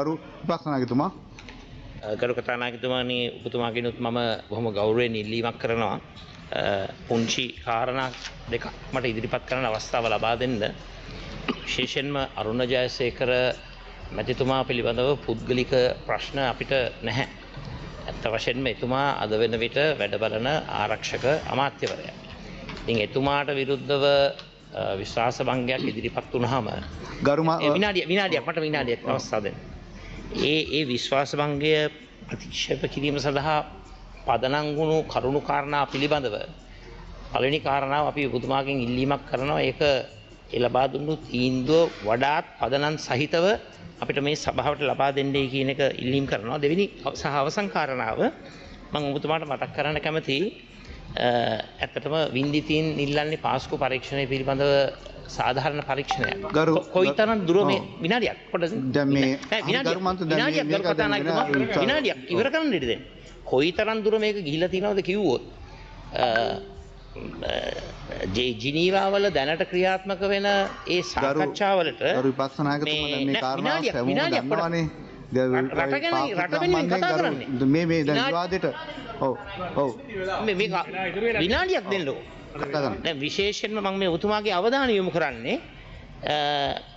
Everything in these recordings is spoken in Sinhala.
ගරු ප්‍රශ්නායකතුමා ගරු කතානායකතුමානි ඔබතුමාගෙනුත් මම බොහොම ගෞරවයෙන් ඉල්ලීමක් කරනවා පුංචි කාරණා දෙකක් මට ඉදිරිපත් කරන්න අවස්ථාව ලබා දෙන්න. විශේෂයෙන්ම අරුණ ජයසේකර මැතිතුමා පිළිබඳව පුද්ගලික ප්‍රශ්න අපිට නැහැ. ඇත්ත වශයෙන්ම එතුමා අද වෙන විට වැඩ බලන ආරක්ෂක අමාත්‍යවරයා. ඉතින් එතුමාට විරුද්ධව විශ්වාස භංගයක් ඉදිරිපත් වුණාම විනාඩියක් මට විනාඩියක් අවස්ථාව දෙන්න. ඒ විශ්වාස භංගය ප්‍රතික්ෂේප කිරීම සඳහා පදනම් වුණු කරුණු කාරණා පිළිබඳව පළවෙනි කාරණාව අපි ඔබතුමාගෙන් ඉල්ලීමක් කරනවා. ඒක ලබා දුන්නු තීන්දුව වඩාත් පදනම් සහිතව අපිට මේ සභාවට ලබා දෙන්නයි කියන එක ඉල්ලීම් කරනවා. දෙවෙනි සහ අවසන් කාරණාව මම ඔබතුමාට මතක් කරන්න කැමතියි. ඇත්තටම වින්දිතීන් ඉල්ලන්නේ පාස්කු පරීක්ෂණය පිළිබඳව සාධාරණ පරීක්ෂණයක්. කොයිතරම් දුර මේ විනාඩියක් පොඩ්ඩක් දැන් මේ විනාඩියක් ගරු කතානායකතුමා විනාඩියක් ඉවර කරන්න ඉඩ දෙන්න. කොයිතරම් දුර මේක ගිහිලා තියෙනවද කිව්වොත් ජිනීවා වල දැනට ක්‍රියාත්මක වෙන ඒ සාකච්ඡාවලට ගරු විපස්සනායකතුමා දැන් මේ කාරණාව දන්නවනේ. රට වෙනුවෙන් කතා කරන්නේ මේ දැන් විවාදෙට ඔව් මේ විනාඩියක් දෙන්නකෝ. දැන් විශේෂයෙන්ම මම මේ ඔබතුමාගේ අවධානය යොමු කරන්නේ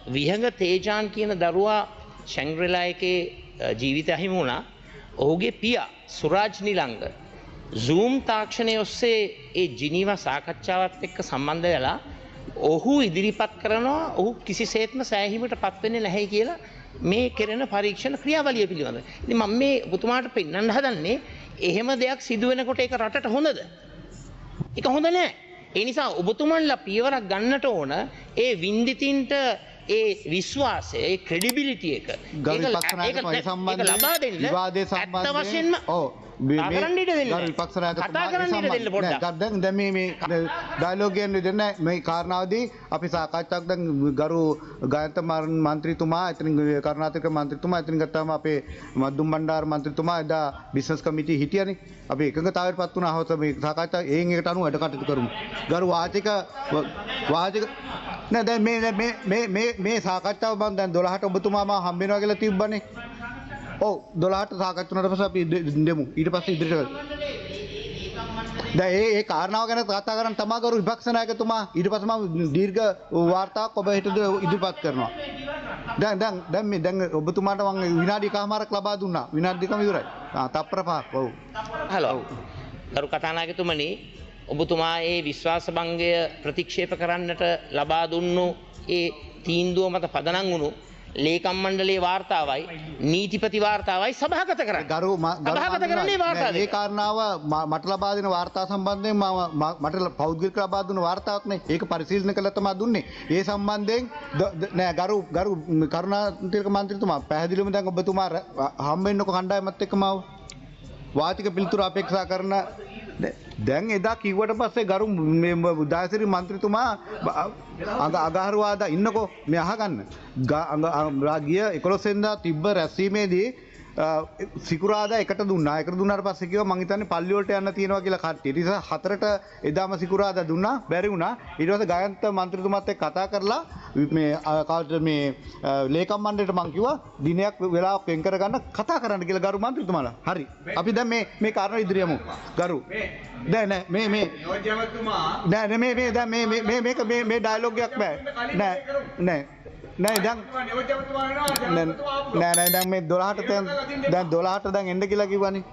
විහඟ තේජාන් කියන දරුවා ශැංග්‍රීලා එකේ ජීවිතය හිමි වුණා. ඔහුගේ පියා සුරාජ් නිලංග Zoom තාක්ෂණය ඔස්සේ ඒ ජිනීවා සාකච්ඡාවත් එක්ක සම්බන්ධ වෙලා ඔහු ඉදිරිපත් කරනවා ඔහු කිසිසේත්ම සෑහීමට පත් වෙන්නේ නැහැ කියලා මේ කෙරෙන පරීක්ෂණ ක්‍රියාවලිය පිළිබඳව. ඉතින් මම මේ ඔබතුමාට පෙන්වන්න හදන්නේ එහෙම දෙයක් සිදු වෙනකොට ඒක රටට හොඳද? ඒක හොඳ නෑ. ඒ නිසා ඔබතුමන්ලා පියවරක් ගන්නට ඕන ඒ වින්දිතින්ට ඒ විශ්වාසය ඒ ක්‍රෙඩිබිලිටි එක ඒක ලබා දෙන්න විවාදයේ සම්බන්ධයෙන් දැන් මේ ඩයලොග් එකෙන් දෙන්න මේ කාරණාවදී අපි සාකච්ඡාවක් දැන් ගරු ගායන්ත මන්ත්‍රීතුමා එතනින් කරුණාතිලක මන්ත්‍රීතුමා එතනින් ගත්තාම අපේ මද්දුම් බණ්ඩාර මන්ත්‍රීතුමා එදා බිස්නස් කමිටුවේ හිටියනේ. අපි එකඟතාවයටපත් වුණා. හවස මේ සාකච්ඡාව එයින් එකට අනුව වැඩ කටයුතු කරමු. ගරු වාචික නෑ දැන් මේ සාකච්ඡාව මම දැන් 12ට ඔබතුමා මම හම්බ වෙනවා කියලා තිබ්බනේ. ඔව් 12ට සාකච්ඡා වුණාට පස්සේ අපි දෙමු. ඊට පස්සේ ඉදිරියට දැන් ඒ කාරණාව ගැන කතා කරන් තමා කරු විපක්ෂ නායකතුමා ඊට පස්සේ මම දීර්ඝ වාර්තාවක් ඔබ හිතද ඉදිරිපත් කරනවා. දැන් ඔබතුමාට මම විනාඩි කමාරක් ලබා දුන්නා. විනාඩි දෙකම ඉවරයි. තප්පර පහක්. ඔව්. හලෝ. කරු කතානායකතුමනි ඔබතුමා ඒ විශ්වාස භංගය ප්‍රතික්ෂේප කරන්නට ලබා දුන්නු ඒ තීන්දුව මත පදනම් වුණු ලේකම් මණ්ඩලයේ වාර්තාවයි නීතිපති වාර්තාවයි සභාගත කරන්නේ. සභාගත කරන්නේ වාර්තාව. මේ කාරණාව මට ලබා දෙන වාර්තා සම්බන්ධයෙන් මට පෞද්ගලික ලබා දුන්න වාර්තාවක් නේ. ඒක පරිශීලනය කළා තමයි දුන්නේ. ඒ සම්බන්ධයෙන් නෑ ගරු කරුණාතිලක මන්ත්‍රීතුමා පැහැදිලිවම දැන් ඔබතුමා හම් වෙන්නකො කණ්ඩායමත් එක්කම වාචික පිළිතුරු අපේක්ෂා කරන දැන් එදා කිව්වට පස්සේ ගරු දායසිරි මන්ත්‍රීතුමා අගහරුවාදා ඉන්නකෝ මේ අහගන්න. ගිය 11 වෙනිදා තිබ්බ රැස්වීමේදී සිකුරාදා එකට දුන්නා. එකට දුන්නාට පස්සේ කිව්වා මං හිතන්නේ පල්ලි වලට යන්න තියෙනවා කියලා කට්ටිය. ඊට පස්සේ 4ට එදාම සිකුරාදා දුන්නා. බැරි වුණා. ඊට පස්සේ ගායන්ත මන්ත්‍රීතුමාත් එක්ක කතා කරලා මේ ලේකම් මණ්ඩලයට මං කිව්වා දිනයක් වෙලාවක් වෙන් කරගන්න කතා කරන්න කියලා ගරු මන්ත්‍රීතුමාලා. හරි. අපි දැන් මේ කාරණා ඉදිරියමු. ගරු. දැන් මේ නෑ මේ දැන් මේ ඩයලොග් එකක් බෑ. නෑ දැන් නෑ දැන් මේ 12ට දැන් එන්න කියලා කිව්වනේ.